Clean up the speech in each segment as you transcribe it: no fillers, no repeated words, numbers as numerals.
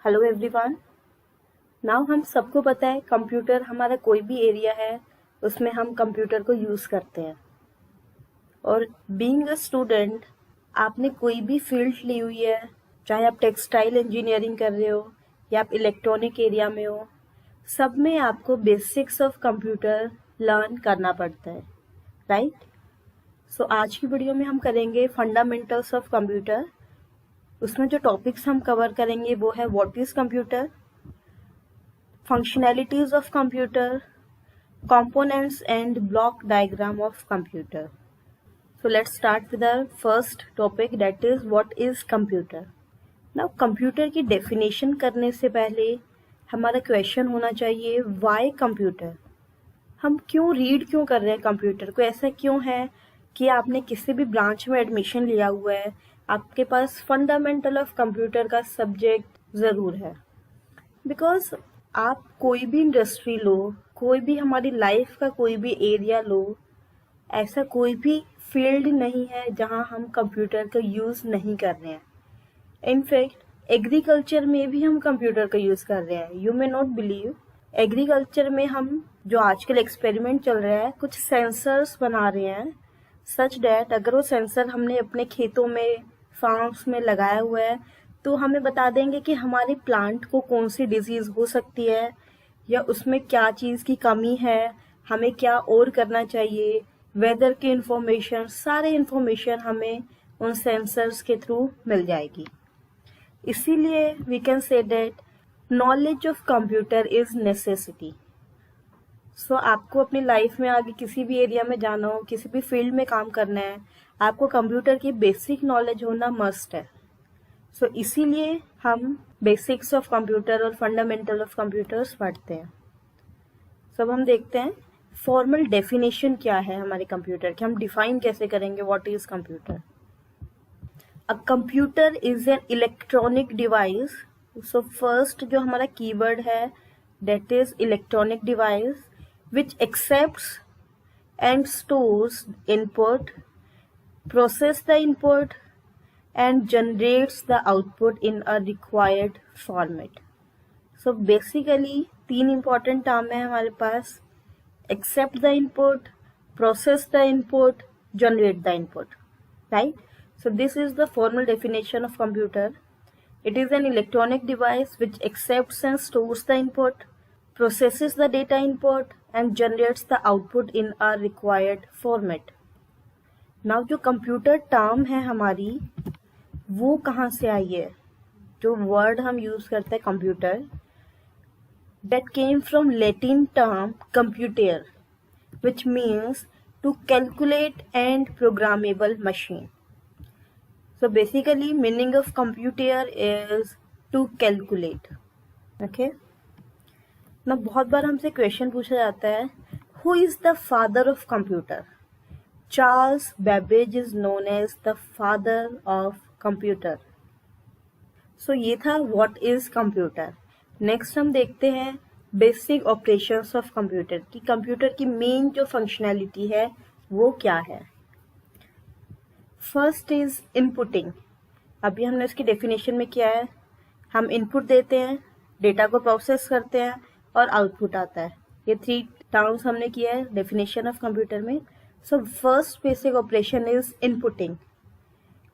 Hello everyone. Now हम सबको पता है कंप्यूटर हमारा कोई भी एरिया है उसमें हम कंप्यूटर को यूज़ करते हैं। और बीइंग अ स्टूडेंट आपने कोई भी फील्ड ली हुई है, चाहे आप टेक्सटाइल इंजीनियरिंग कर रहे हो या आप इलेक्ट्रॉनिक एरिया में हो, सब में आपको बेसिक्स ऑफ कंप्यूटर लर्न करना पड़ता है, राइट? सो आज की वीडियो में हम करेंगे फंडामेंटल्स ऑफ कंप्यूटर। उसमें जो टॉपिक्स हम कवर करेंगे वो है what is computer, functionalities of computer, components and block diagram of computer. So let's start with our first topic, that is what is computer. Now computer की definition करने से पहले हमारा क्वेश्चन होना चाहिए why computer। हम क्यों रीड क्यों कर रहे हैं कंप्यूटर को? ऐसा क्यों है कि आपने किसी भी ब्रांच में एडमिशन लिया हुआ है, आपके पास फंडामेंटल ऑफ कंप्यूटर का सब्जेक्ट ज़रूर है? बिकॉज आप कोई भी इंडस्ट्री लो, कोई भी हमारी लाइफ का कोई भी एरिया लो, ऐसा कोई भी फील्ड नहीं है जहां हम कंप्यूटर का यूज़ नहीं कर रहे हैं। इनफैक्ट एग्रीकल्चर में भी हम कंप्यूटर का यूज़ कर रहे हैं। You may not believe, agriculture में हम जो आजकल एक्सपेरिमेंट चल रहा है, कुछ सेंसर्स बना रहे हैं सच डैट अगर वो सेंसर हमने अपने खेतों में, फार्म्स में लगाया हुआ है तो हमें बता देंगे कि हमारे प्लांट को कौन सी डिजीज़ हो सकती है या उसमें क्या चीज़ की कमी है, हमें क्या और करना चाहिए, वेदर की इंफॉर्मेशन, सारे इंफॉर्मेशन हमें उन सेंसर्स के थ्रू मिल जाएगी। इसीलिए we can say that knowledge of computer is necessity. So आपको अपनी लाइफ में आगे किसी भी एरिया में जाना हो, किसी भी फील्ड में काम करना है, आपको कंप्यूटर की बेसिक नॉलेज होना मस्ट है। सो इसीलिए हम बेसिक्स ऑफ कंप्यूटर और फंडामेंटल ऑफ कंप्यूटर्स पढ़ते हैं। सब हम देखते हैं फॉर्मल डेफिनेशन क्या है हमारे कंप्यूटर की, हम डिफाइन कैसे करेंगे what is computer. A computer is an electronic device. So first जो हमारा कीवर्ड है that is electronic device which accepts and stores input, process the input and generates the output in a required format. So basically तीन important term है हमारे पास, accept the input, process the input, generate the input, right? So this is the formal definition of computer. It is an electronic device which accepts and stores the input, processes the data input and generates the output in a required format. Now जो computer term है हमारी वो कहाँ से आई है? जो word हम use करते हैं computer, that came from Latin term computer which means to calculate and programmable machine. So basically meaning of computer is to calculate. Okay, ना बहुत बार हमसे क्वेश्चन पूछा जाता है who is the father of computer? Charles Babbage is known as the father of computer. So ये था what is computer. Next हम देखते हैं बेसिक ऑपरेशंस ऑफ कंप्यूटर की, कंप्यूटर की मेन जो फंक्शनैलिटी है वो क्या है। First is inputting. अभी हमने इसकी डेफिनेशन में किया है, हम इनपुट देते हैं, डेटा को प्रोसेस करते हैं और आउटपुट आता है। ये थ्री टर्म्स हमने किया है डेफिनेशन ऑफ कंप्यूटर में। So first basic operation is inputting.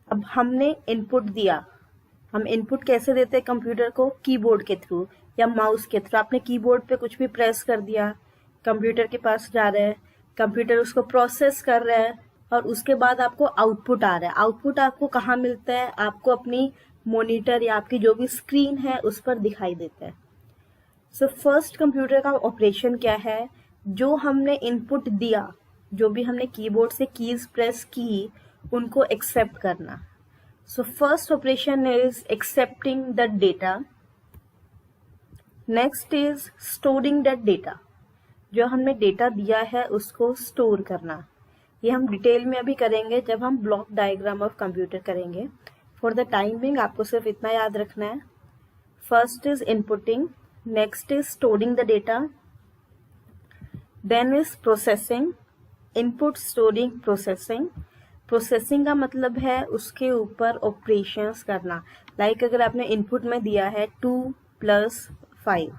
अब हमने इनपुट दिया, हम इनपुट कैसे देते हैं कंप्यूटर को? कीबोर्ड के थ्रू या माउस के थ्रू। आपने कीबोर्ड पे कुछ भी प्रेस कर दिया, कंप्यूटर के पास जा रहा है, कंप्यूटर उसको प्रोसेस कर रहा है और उसके बाद आपको आउटपुट आ रहा है। आउटपुट आपको कहाँ मिलता है? आपको अपनी मॉनिटर या आपकी जो भी स्क्रीन है उस पर दिखाई देता है। सो फर्स्ट कंप्यूटर का ऑपरेशन क्या है? जो हमने इनपुट दिया, जो भी हमने कीबोर्ड से कीज प्रेस की, उनको एक्सेप्ट करना। So first operation is accepting the data. Next is storing that data. जो हमने डेटा दिया है उसको स्टोर करना। ये हम डिटेल में अभी करेंगे जब हम ब्लॉक डायग्राम ऑफ कंप्यूटर करेंगे। फॉर द टाइम बिंग आपको सिर्फ इतना याद रखना है, first is inputting, next is storing the data, then is processing. Input, storing, processing. Processing का मतलब है उसके ऊपर ऑपरेशंस करना। लाइक अगर आपने इनपुट में दिया है 2 2+5,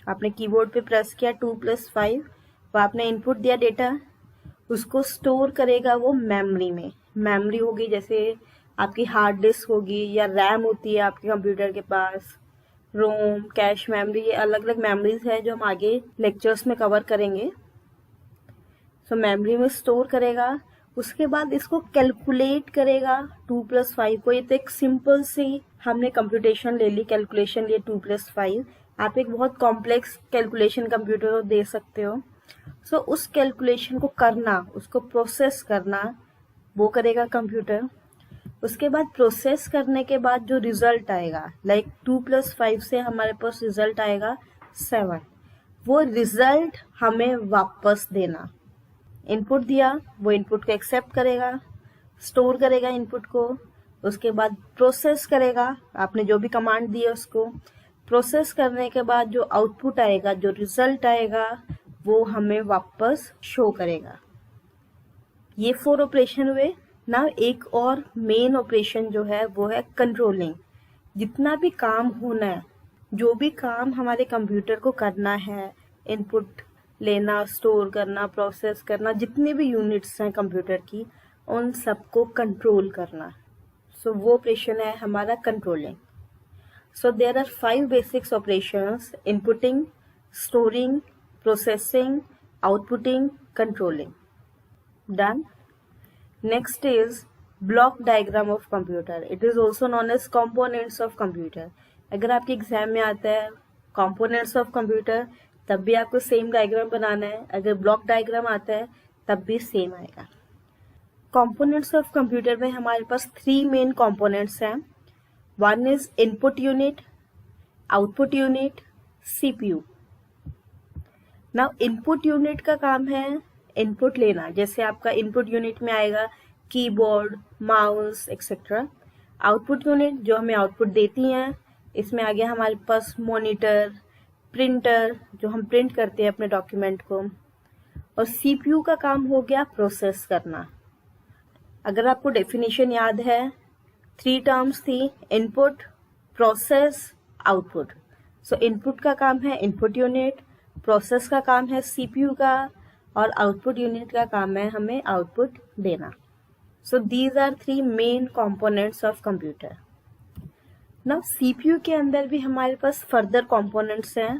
आपने कीबोर्ड पे प्रेस किया 2+5, वो आपने इनपुट दिया डेटा, उसको स्टोर करेगा वो मेमोरी में। मेमोरी होगी जैसे आपकी हार्ड डिस्क होगी या रैम होती है आपके कंप्यूटर के पास, रोम, कैश मेमोरी, ये अलग अलग मेमोरीज है जो हम आगे लेक्चर्स में कवर करेंगे। सो मेमोरी में स्टोर करेगा, उसके बाद इसको कैलकुलेट करेगा 2+5 को। ये तो एक सिंपल सी हमने कंप्यूटेशन ले ली, कैलकुलेशन लिए 2+5। आप एक बहुत कॉम्प्लेक्स कैलकुलेशन कंप्यूटर को दे सकते हो। सो उस कैलकुलेशन को करना, उसको प्रोसेस करना, वो करेगा कंप्यूटर। उसके बाद प्रोसेस करने के बाद जो रिजल्ट आएगा, लाइक 2+5 से हमारे पास रिजल्ट आएगा 7, वो रिजल्ट हमें वापस देना। इनपुट दिया, वो इनपुट को एक्सेप्ट करेगा, स्टोर करेगा इनपुट को, उसके बाद प्रोसेस करेगा, आपने जो भी कमांड दी है उसको प्रोसेस करने के बाद जो आउटपुट आएगा, जो रिजल्ट आएगा, वो हमें वापस शो करेगा। ये 4 ऑपरेशन हुए ना। एक और मेन ऑपरेशन जो है वो है कंट्रोलिंग। जितना भी काम होना है, जो भी काम हमारे कंप्यूटर को करना है, इनपुट लेना, स्टोर करना, प्रोसेस करना, जितने भी यूनिट्स हैं कंप्यूटर की, उन सबको कंट्रोल करना। सो वो ऑपरेशन है हमारा controlling. So there are 5 basics operations: inputting, storing, processing, outputting, controlling. Done. Next is block diagram of computer. It is also known as components of computer. अगर आपके एग्जाम में आता है components of computer, तब भी आपको सेम डायग्राम बनाना है। अगर ब्लॉक डायग्राम आता है तब भी सेम आएगा। components of computer में हमारे पास 3 मेन components हैं। One is input unit, output unit, CPU. Now input unit का काम है इनपुट लेना, जैसे आपका इनपुट यूनिट में आएगा keyboard, mouse etcetera. Output unit जो हमें आउटपुट देती हैं, इसमें आ गया हमारे पास मॉनिटर, प्रिंटर जो हम प्रिंट करते हैं अपने डॉक्यूमेंट को, और सीपीयू का काम हो गया प्रोसेस करना। अगर आपको डेफिनेशन याद है, 3 टर्म्स थी, इनपुट, प्रोसेस, आउटपुट। सो इनपुट का काम है इनपुट यूनिट, प्रोसेस का काम है सीपीयू का, और आउटपुट यूनिट का काम है हमें आउटपुट देना। So these are 3 main components of computer. Now CPU के अंदर भी हमारे पास फर्दर कंपोनेंट्स हैं।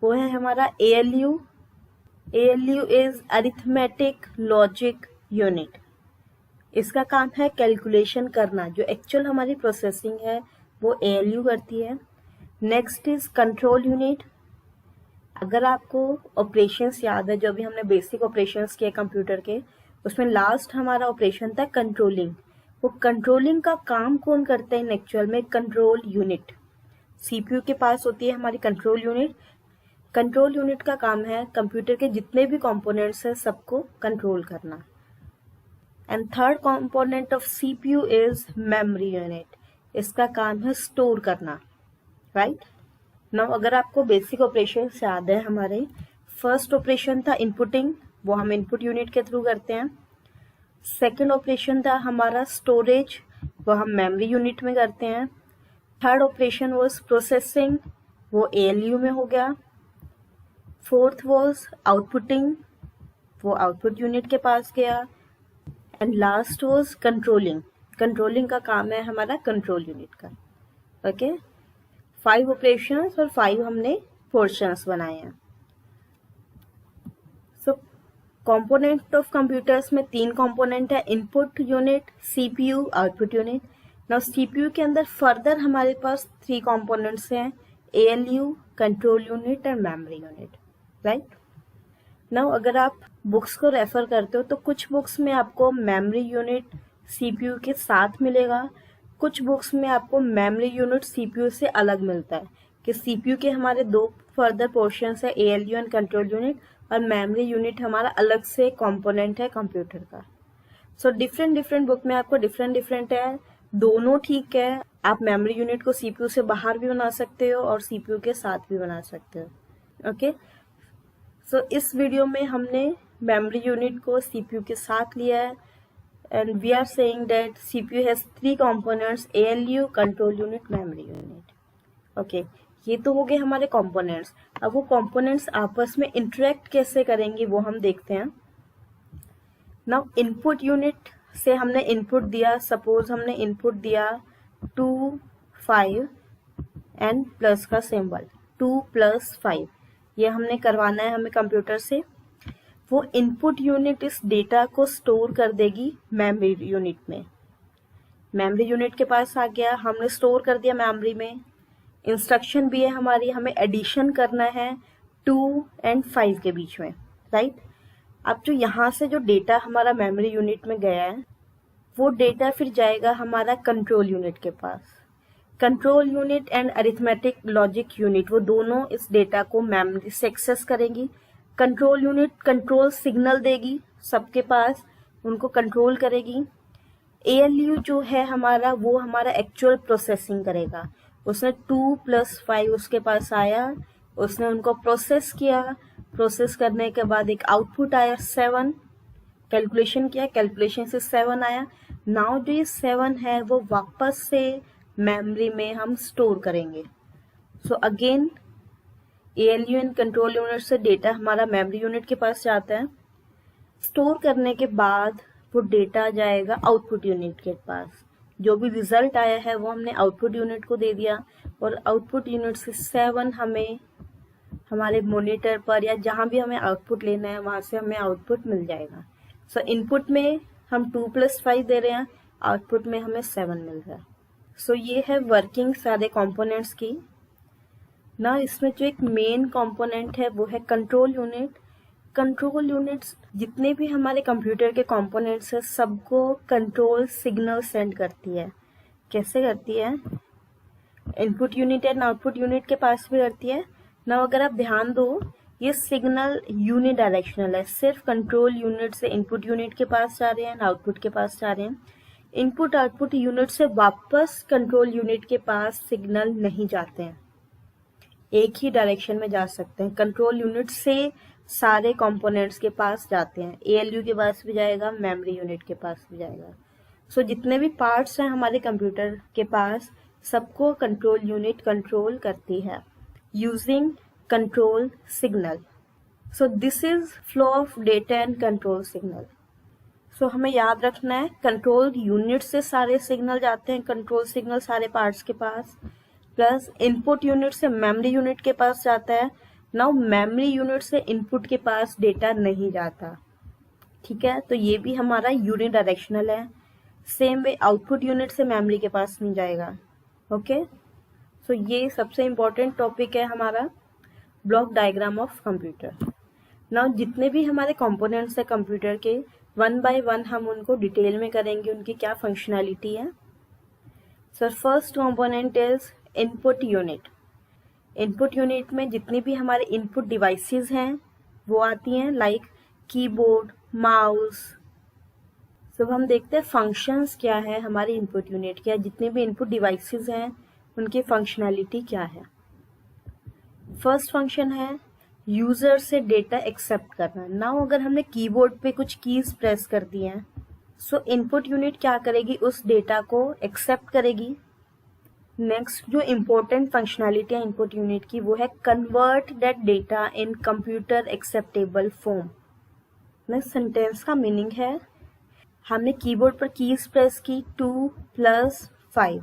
वो है हमारा ALU. ALU is arithmetic logic unit. इसका काम है कैलकुलेशन करना, जो एक्चुअल हमारी प्रोसेसिंग है वो एएलयू करती है। Next is control unit. अगर आपको ऑपरेशंस याद है, जो भी हमने बेसिक ऑपरेशंस किए कंप्यूटर के, उसमें लास्ट हमारा ऑपरेशन था कंट्रोलिंग। वो कंट्रोलिंग का काम कौन करते हैं एक्चुअल में? Control unit. सीपीयू के पास होती है हमारी कंट्रोल यूनिट। कंट्रोल यूनिट का काम है कंप्यूटर के जितने भी कंपोनेंट्स हैं सबको कंट्रोल करना। And third component of CPU is memory unit. इसका काम है स्टोर करना, राइट। नाउ अगर आपको बेसिक ऑपरेशन याद है, हमारे फर्स्ट ऑपरेशन था इनपुटिंग, वो हम इनपुट यूनिट के थ्रू करते हैं। सेकंड ऑपरेशन था हमारा स्टोरेज, वो हम मेमोरी यूनिट में करते हैं। थर्ड ऑपरेशन वाज प्रोसेसिंग, वो एएलयू में हो गया। फोर्थ वाज आउटपुटिंग, वो आउटपुट यूनिट के पास गया। And last was controlling. Controlling का काम है हमारा कंट्रोल यूनिट का। ओके, 5 ऑपरेशंस और 5 हमने पोर्शंस बनाए हैं। सो कंपोनेंट ऑफ कंप्यूटर्स में 3 कंपोनेंट है, input unit, CPU, output unit. Now CPU के अंदर फर्दर हमारे पास 3 कंपोनेंट्स हैं, ALU, control unit and memory unit, right. Now अगर आप बुक्स को रेफर करते हो तो कुछ बुक्स में आपको मेमोरी यूनिट सीपीयू के साथ मिलेगा, कुछ बुक्स में आपको मेमोरी यूनिट सीपीयू से अलग मिलता है, कि सीपीयू के हमारे 2 फर्दर पोर्शंस है, एएलयू एंड कंट्रोल यूनिट, और मेमोरी यूनिट हमारा अलग से कंपोनेंट है कंप्यूटर का। सो डिफरेंट बुक में आपको डिफरेंट है, दोनों ठीक है। आप मेमोरी यूनिट को सीपीयू से बाहर भी बना सकते हो और सीपीयू के साथ भी बना सकते हो। ओके, सो इस वीडियो में हमने मेमोरी यूनिट को सीपीयू के साथ लिया है, and we are saying that CPU has 3 components: ALU, control unit, memory unit. Okay, ये तो हो गए हमारे कंपोनेंट्स। अब वो कंपोनेंट्स आपस में इंटरेक्ट कैसे करेंगे वो हम देखते हैं। नाउ इनपुट यूनिट से हमने इनपुट दिया, सपोज हमने इनपुट दिया 2 5 एंड प्लस का सिंबल 2 + 5, ये हमने करवाना है हमें कंप्यूटर से। वो इनपुट यूनिट इस डेटा को स्टोर कर देगी मेमोरी यूनिट में। मेमोरी यूनिट के पास आ गया, हमने स्टोर कर दिया मेमोरी में। इंस्ट्रक्शन भी है हमारी, हमें एडिशन करना है 2 और 5 के बीच में, राइट। अब जो यहाँ से जो डेटा हमारा मेमोरी यूनिट में गया है वो डेटा फिर जाएगा हमारा कंट्रोल यूनिट के पास। Control unit and arithmetic logic unit वो दोनों इस डेटा को मेमोरी से एक्सेस करेंगी। कंट्रोल यूनिट कंट्रोल सिग्नल देगी सबके पास, उनको कंट्रोल करेगी। ALU जो है हमारा वो हमारा एक्चुअल प्रोसेसिंग करेगा। उसने 2 + 5 उसके पास आया, उसने उनको प्रोसेस किया, प्रोसेस करने के बाद एक आउटपुट आया 7, कैलकुलेशन किया, कैलकुलेशन से 7 आया। नाउ जो ये 7 है वो वापस से मेमोरी में हम स्टोर करेंगे। So again ALU and control unit से डेटा हमारा मेमोरी यूनिट के पास जाता है। स्टोर करने के बाद वो डेटा जाएगा आउटपुट यूनिट के पास। जो भी रिजल्ट आया है वो हमने आउटपुट यूनिट को दे दिया और आउटपुट यूनिट से 7 हमें हमारे मॉनिटर पर या जहाँ भी हमें आउटपुट लेना है वहाँ से हमें आउटपुट मिल जाएगा। सो इनपुट में हम 2 + 5 दे रहे हैं, आउटपुट में हमें 7 मिल रहा है। सो ये है वर्किंग सारे कंपोनेंट्स की ना। इसमें जो एक मेन कंपोनेंट है वो है कंट्रोल यूनिट। कंट्रोल यूनिट्स जितने भी हमारे कंप्यूटर के कंपोनेंट्स हैं सबको कंट्रोल सिग्नल सेंड करती है। कैसे करती है? Input unit and output unit के पास भी करती है ना। अगर आप ध्यान दो ये सिग्नल यूनिडायरेक्शनल है, सिर्फ कंट्रोल यूनिट से इनपुट यूनिट के पास जा रहे हैं, आउटपुट के पास जा रहे हैं। इनपुट आउटपुट यूनिट से वापस कंट्रोल यूनिट के पास सिग्नल नहीं जाते हैं, एक ही डायरेक्शन में जा सकते हैं। कंट्रोल यूनिट से सारे कंपोनेंट्स के पास जाते हैं, ALU के पास भी जाएगा, मेमोरी यूनिट के पास भी जाएगा। सो जितने भी पार्ट्स हैं हमारे कंप्यूटर के पास सबको कंट्रोल यूनिट कंट्रोल करती है using control signal. So this is flow of data and control signal. So हमें याद रखना है कंट्रोल यूनिट से सारे सिग्नल जाते हैं, कंट्रोल सिग्नल सारे पार्ट्स के पास, प्लस इनपुट यूनिट से मेमोरी यूनिट के पास जाता है। नाउ मेमोरी यूनिट से इनपुट के पास डेटा नहीं जाता, ठीक है, तो ये भी हमारा यूनिडायरेक्शनल है। सेम वे आउटपुट यूनिट से मेमोरी के पास नहीं जाएगा। ओके, सो ये सबसे इम्पोर्टेंट टॉपिक है हमारा block diagram of computer. Now जितने भी हमारे कंपोनेंट्स है कंप्यूटर के, 1 बाय 1 हम उनको डिटेल में करेंगे, उनकी क्या फंक्शनैलिटी है। So first component is input unit. Input unit में जितनी भी हमारे इनपुट डिवाइसेस हैं वो आती हैं, लाइक कीबोर्ड, माउस। सब हम देखते हैं फंक्शंस क्या है हमारे इनपुट यूनिट के, जितने भी इनपुट डिवाइसेस हैं उनकी फंक्शनैलिटी क्या है। फर्स्ट फंक्शन है यूजर से डेटा एक्सेप्ट करना। नाउ अगर हमने कीबोर्ड पे कुछ कीज प्रेस कर दी हैं, सो इनपुट यूनिट क्या करेगी, उस डेटा को एक्सेप्ट करेगी। नेक्स्ट जो इम्पोर्टेंट फंक्शनैलिटी है इनपुट यूनिट की वो है convert that data in computer acceptable form. Next sentence का मीनिंग है हमने कीबोर्ड पर कीज प्रेस की 2 + 5,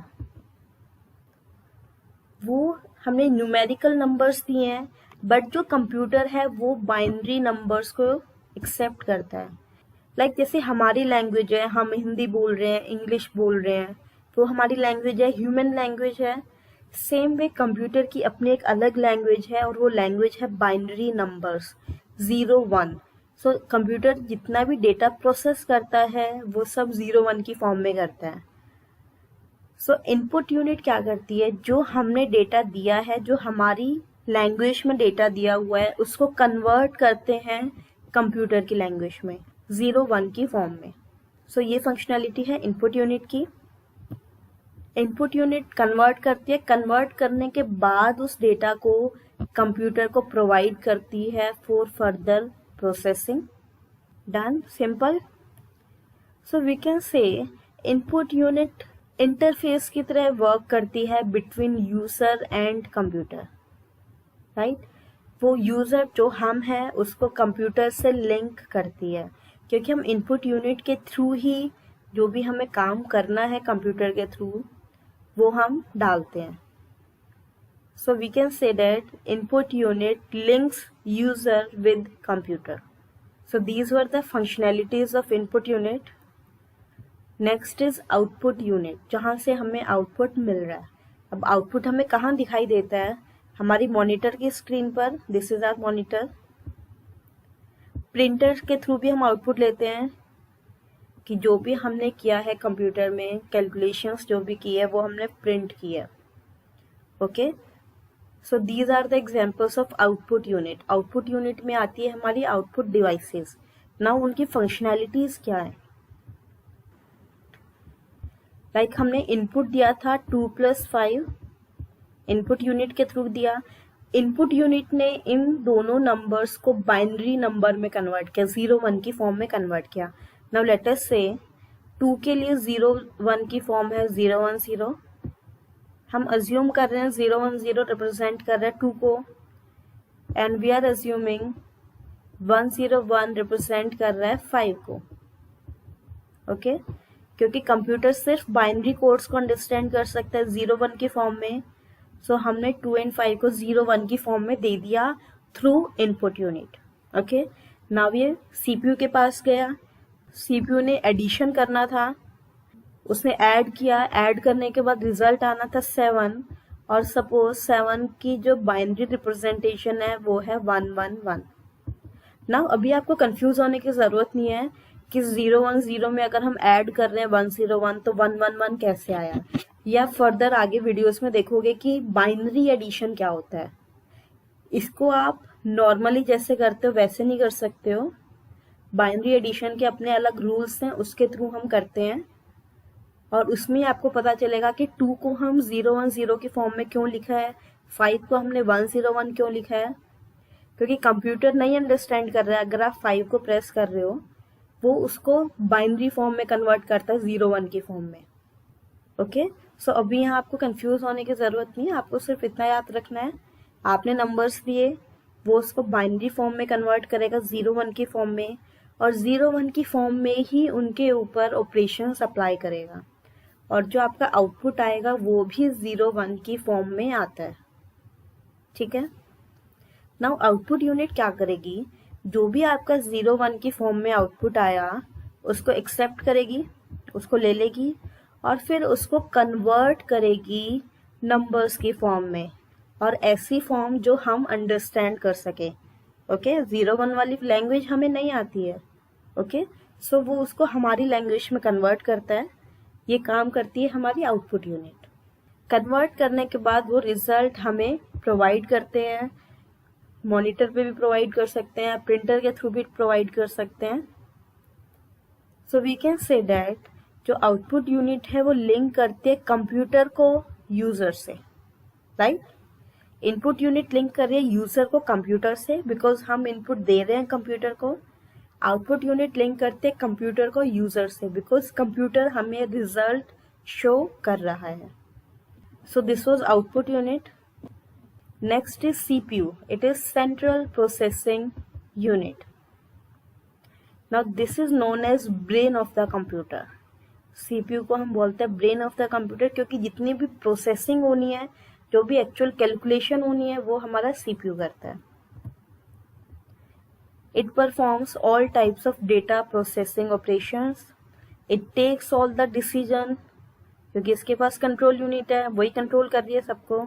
वो हमने न्यूमेरिकल नंबर्स दिए हैं, बट जो कंप्यूटर है वो बाइनरी नंबर्स को एक्सेप्ट करता है। लाइक जैसे हमारी लैंग्वेज है, हम हिंदी बोल रहे हैं, इंग्लिश बोल रहे हैं, तो हमारी लैंग्वेज है, ह्यूमन लैंग्वेज है। सेम वे कंप्यूटर की अपनी एक अलग लैंग्वेज है और वो लैंग्वेज है बाइनरी नंबर्स 0 1। सो कंप्यूटर जितना भी डेटा प्रोसेस करता है वो सब 0 1 की फॉर्म में करता है। सो इनपुट यूनिट क्या करती है, जो हमने डेटा दिया है, जो हमारी लैंग्वेज में डेटा दिया हुआ है, उसको कन्वर्ट करते हैं कंप्यूटर की लैंग्वेज में 0 1 की फॉर्म में। सो ये फंक्शनैलिटी है इनपुट यूनिट की। इनपुट यूनिट कन्वर्ट करती है, कन्वर्ट करने के बाद उस डेटा को कंप्यूटर को प्रोवाइड करती है for further processing. Done, simple. So we can say input unit interface की तरह वर्क करती है between user and computer, right. वो यूजर जो हम हैं उसको कंप्यूटर से लिंक करती है, क्योंकि हम इनपुट यूनिट के थ्रू ही जो भी हमें काम करना है कंप्यूटर के थ्रू वो हम डालते हैं। So we can say that input unit links user with computer. So these were the functionalities of input unit. Next is output unit, जहाँ से हमें आउटपुट मिल रहा है। अब आउटपुट हमें कहाँ दिखाई देता है? हमारी मॉनिटर की स्क्रीन पर। This is our monitor. Printer के थ्रू भी हम आउटपुट लेते हैं कि जो भी हमने किया है कंप्यूटर में, कैलकुलेशंस जो भी की है वो हमने प्रिंट किया। Okay, so these are the examples of output unit. Output unit में आती है हमारी आउटपुट डिवाइसेस। नाउ उनकी फंक्शनैलिटीज क्या है? लाइक हमने इनपुट दिया था 2 + 5, इनपुट यूनिट के थ्रू दिया। इनपुट यूनिट ने इन दोनों नंबर्स को बाइनरी नंबर में कन्वर्ट किया, 0 1 की फॉर्म में कन्वर्ट किया। नाउ लेट अस से 2 के लिए 0 1 की फॉर्म है 0 1 0। हम अज्यूम कर रहे हैं 0 1 0 रिप्रेजेंट कर रहे हैं 2 को, and we are assuming 1 0 1 represent कर रहा है 5 को। ओके, क्योंकि कंप्यूटर सिर्फ बाइनरी कोड्स को अंडरस्टैंड कर सकता है 0 1 की फॉर्म में, सो हमने 2 और 5 को 0 1 की फॉर्म में दे दिया through input unit. Okay, now ये सीपीयू के पास गया, सीपीयू ने एडिशन करना था, उसने ऐड किया, ऐड करने के बाद रिजल्ट आना था 7, और सपोज 7 की जो बाइनरी रिप्रेजेंटेशन है वो है 1 1 1। नाउ अभी आपको कंफ्यूज होने की जरूरत नहीं है कि 0 1 0 में अगर हम ऐड कर रहे हैं 1 0 1 तो 1 1 1 कैसे आया, या फर्दर आगे वीडियोस में देखोगे कि बाइनरी एडिशन क्या होता है। इसको आप नॉर्मली जैसे करते हो वैसे नहीं कर सकते हो, बाइनरी एडिशन के अपने अलग रूल्स हैं, उसके थ्रू हम करते हैं। और उसमें आपको पता चलेगा कि 2 को हम 0 1 0 की फॉर्म में क्यों लिखा है, 5 को हमने 1 0 1 क्यों लिखा है, क्योंकि कंप्यूटर नहीं अंडरस्टैंड कर रहा है। अगर आप 5 को प्रेस कर रहे हो वो उसको बाइनरी फॉर्म में कन्वर्ट करता है 0 1 की फॉर्म में। ओके, सो अभी यहाँ आपको कंफ्यूज होने की जरूरत नहीं है, आपको सिर्फ इतना याद रखना है, आपने नंबर्स दिए, वो उसको बाइनरी फॉर्म में कन्वर्ट करेगा 0 1 की फॉर्म में, और 0 1 की फॉर्म में ही उनके ऊपर ऑपरेशंस अप्लाई करेगा, और जो आपका आउटपुट आएगा वो भी 0 1 की फॉर्म में आता है। ठीक है, नाउ आउटपुट यूनिट क्या करेगी? जो भी आपका 0 1 की फॉर्म में आउटपुट आया उसको एक्सेप्ट करेगी, उसको ले लेगी, और फिर उसको कन्वर्ट करेगी नंबर्स की फॉर्म में, और ऐसी फॉर्म जो हम अंडरस्टैंड कर सके। ओके, 0 1 वाली लैंग्वेज हमें नहीं आती है। ओके, सो वो उसको हमारी लैंग्वेज में कन्वर्ट करता है। ये काम करती है हमारी आउटपुट यूनिट। कन्वर्ट करने के बाद वो रिजल्ट हमें प्रोवाइड करते हैं, मॉनिटर पे भी प्रोवाइड कर सकते हैं, प्रिंटर के थ्रू भी प्रोवाइड कर सकते हैं। So we can say that जो आउटपुट यूनिट है वो लिंक करती है कंप्यूटर को यूजर से, राइट। इनपुट यूनिट लिंक कर रही है यूजर को कंप्यूटर से, बिकॉज हम इनपुट दे रहे हैं कंप्यूटर को। आउटपुट यूनिट लिंक करते हैं कंप्यूटर को यूजर से, बिकॉज कंप्यूटर हमें रिजल्ट शो कर रहा है। So this was output unit. Next is CPU, it is central processing unit. Now this is known as brain of the computer. CPU को हम बोलते हैं ब्रेन ऑफ द कंप्यूटर, क्योंकि जितनी भी प्रोसेसिंग होनी है, जो भी एक्चुअल कैलकुलेशन होनी है, वो हमारा सीपीयू करता है। It performs all types of data processing operations, it takes all the decision, क्योंकि इसके पास कंट्रोल यूनिट है, वही कंट्रोल कर रही है सबको।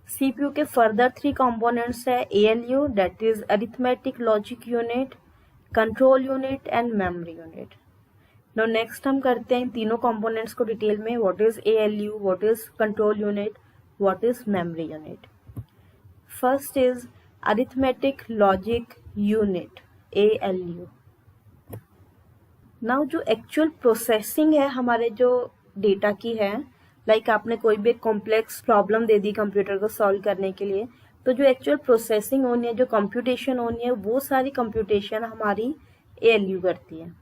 सीपीयू के फर्दर 3 कंपोनेंट्स है, ALU that is arithmetic logic unit, control unit and memory unit. Now next हम करते हैं इन तीनों कंपोनेंट्स को डिटेल में, what is ALU, what is control unit, what is memory unit. First is arithmetic logic unit, ALU. Now जो actual processing है हमारे जो डेटा की है, लाइक आपने कोई भी कॉम्प्लेक्स प्रॉब्लम दे दी कंप्यूटर को सॉल्व करने के लिए, तो जो एक्चुअल प्रोसेसिंग होनी है, जो कंप्यूटेशन होनी है, वो सारी कंप्यूटेशन हमारी एएलयू करती है।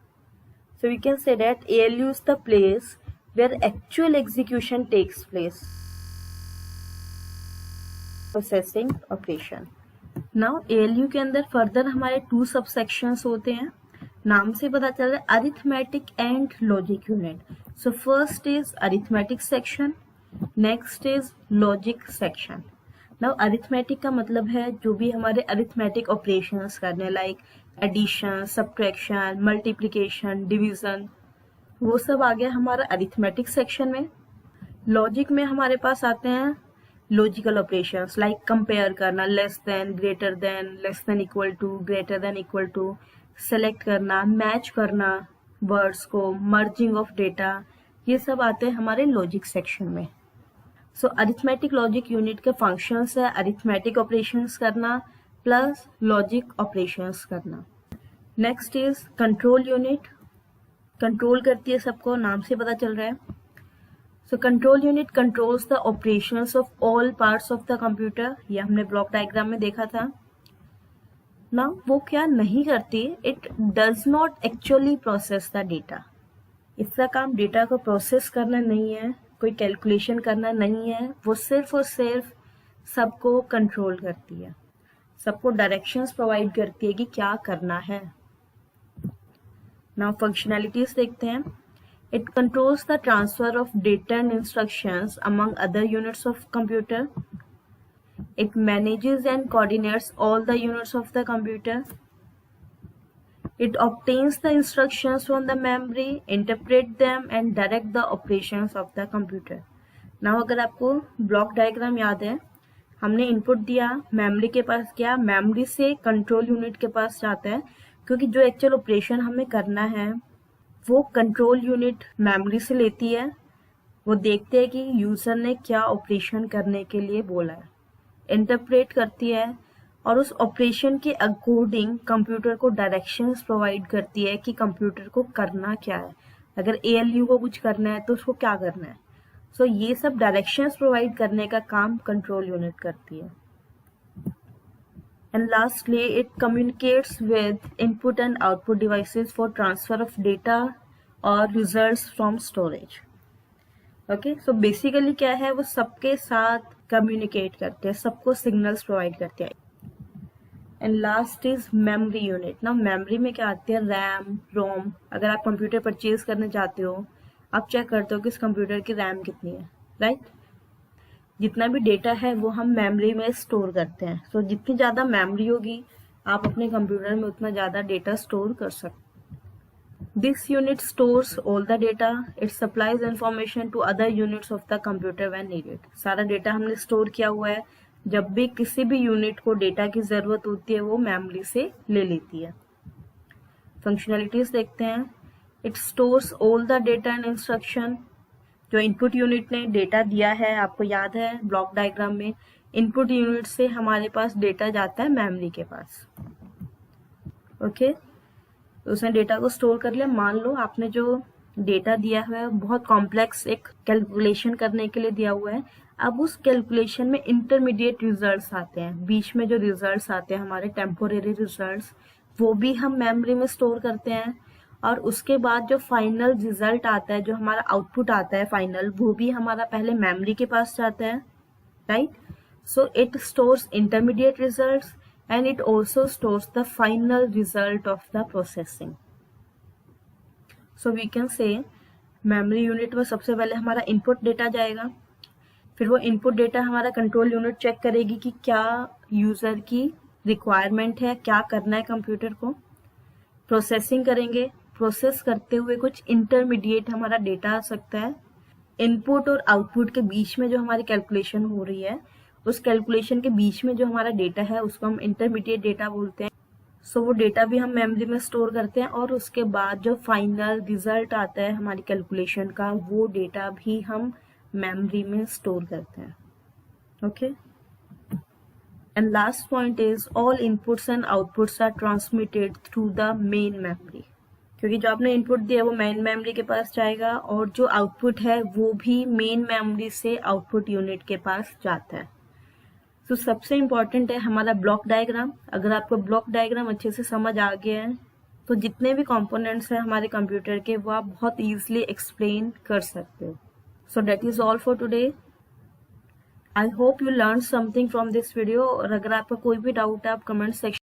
So we can say that ALU is the place where actual execution takes place. Processing operation. Now ALU के अंदर फर्दर हमारे 2 सबसेक्शंस होते हैं. नाम से पता चल रहा है arithmetic and logic unit. So first is arithmetic section, next is logic section. Now arithmetic का मतलब है जो भी हमारे अरिथमेटिक ऑपरेशंस करने, like addition, subtraction, multiplication, division, वो सब आ गया हमारा अरिथमेटिक सेक्शन में. लॉजिक में हमारे पास आते हैं लॉजिकल ऑपरेशंस, लाइक कंपेयर करना, less than, greater than, less than equal to, greater than equal to, select करना, मैच करना वर्ड्स को, मर्जिंग ऑफ डेटा, ये सब आते हैं हमारे लॉजिक सेक्शन में. सो अरिथमेटिक लॉजिक यूनिट के फंक्शंस है अरिथमेटिक ऑपरेशंस करना प्लस लॉजिक ऑपरेशंस करना. Next is control unit. Control करती है सबको, नाम से पता चल रहा है. So control unit controls the operations of all parts of the computer. ये हमने ब्लॉक डायग्राम में देखा था ना. वो क्या नहीं करती, it does not actually process the data. इसका काम डेटा को प्रोसेस करना नहीं है, कोई कैलकुलेशन करना नहीं है. वो सिर्फ और सिर्फ सबको कंट्रोल करती है, सबको डायरेक्शंस प्रोवाइड करती है कि क्या करना है. नाउ फंक्शनैलिटीज देखते हैं. It controls the transfer of data and instructions among other units of computer. It manages and coordinates all the units of the computer. It obtains the instructions from the memory, interpret them and direct the operations of the computer. Now अगर आपको block diagram याद है, हमने input दिया, memory के पास गया, memory से control unit के पास जाता है, क्योंकि जो एक्चुअल ऑपरेशन हमें करना है वो कंट्रोल यूनिट मेमोरी से लेती है. वो देखते हैं कि यूजर ने क्या ऑपरेशन करने के लिए बोला है, इंटरप्रेट करती है और उस ऑपरेशन के अकॉर्डिंग कंप्यूटर को डायरेक्शंस प्रोवाइड करती है कि कंप्यूटर को करना क्या है. अगर ALU को कुछ करना है तो उसको क्या करना है. सो ये सब डायरेक्शंस प्रोवाइड करने का काम कंट्रोल यूनिट करती है. And lastly, it communicates with input and output devices for transfer of data or results from storage. Okay, so basically क्या है, वो सबके साथ communicate करते हैं, सबको signals provide करते हैं. And last is memory unit. Now memory में क्या आती है, RAM, ROM. अगर आप कंप्यूटर परचेज करने चाहते हो, आप चेक करते हो कि इस कंप्यूटर की रैम कितनी है, राइट. जितना भी डेटा है वो हम मेमोरी में स्टोर करते हैं. सो जितनी ज़्यादा मेमोरी होगी आप अपने कंप्यूटर में उतना ज़्यादा डेटा स्टोर कर सकते. This unit stores all the data. It supplies information to other units of the computer when needed. सारा डेटा हमने स्टोर किया हुआ है, जब भी किसी भी यूनिट को डेटा की ज़रूरत होती है वो मेमोरी से ले लेती है. फंक्शनैलिटीज देखते हैं. It stores all the data and instruction. जो इनपुट यूनिट ने डेटा दिया है, आपको याद है ब्लॉक डायग्राम में इनपुट यूनिट से हमारे पास डेटा जाता है मेमोरी के पास. ओके, तो उसने डेटा को स्टोर कर लिया. मान लो आपने जो डेटा दिया हुआ है बहुत कॉम्प्लेक्स एक कैलकुलेशन करने के लिए दिया हुआ है. अब उस कैलकुलेशन में इंटरमीडिएट रिजल्ट्स आते हैं, बीच में जो रिजल्ट्स आते हैं हमारे टेम्पोरेरी रिजल्ट्स, वो भी हम मेमोरी में स्टोर करते हैं. और उसके बाद जो फाइनल रिजल्ट आता है, जो हमारा आउटपुट आता है फाइनल, वो भी हमारा पहले मेमोरी के पास जाता है, right. So it stores intermediate results and it also stores the final result of the processing. So we can say memory unit में सबसे पहले हमारा इनपुट डेटा जाएगा, फिर वो इनपुट डेटा हमारा कंट्रोल यूनिट चेक करेगी कि क्या यूजर की रिक्वायरमेंट है, क्या करना है कंप्यूटर को. प्रोसेसिंग करेंगे, प्रोसेस करते हुए कुछ इंटरमीडिएट हमारा डेटा आ सकता है. इनपुट और आउटपुट के बीच में जो हमारी कैलकुलेशन हो रही है, उस कैलकुलेशन के बीच में जो हमारा डेटा है उसको हम इंटरमीडिएट डेटा बोलते हैं. सो वो डेटा भी हम मेमोरी में स्टोर करते हैं और उसके बाद जो फाइनल रिजल्ट आता है हमारी कैलकुलेशन का, वो डेटा भी हम मेमोरी में स्टोर करते हैं. Okay, and last point is all inputs and outputs are transmitted through the main memory. क्योंकि जो आपने इनपुट दिया वो मेन मेमोरी के पास जाएगा और जो आउटपुट है वो भी मेन मेमोरी से आउटपुट यूनिट के पास जाता है. तो सबसे इम्पॉर्टेंट है हमारा ब्लॉक डायग्राम. अगर आपको ब्लॉक डायग्राम अच्छे से समझ आ गया है तो जितने भी कंपोनेंट्स हैं हमारे कंप्यूटर के वो आप बहुत ईजिली एक्सप्लेन कर सकते हो. So that is all for today. I hope you learn something from this video. और अगर आपका कोई भी डाउट है आप कमेंट सेक्शन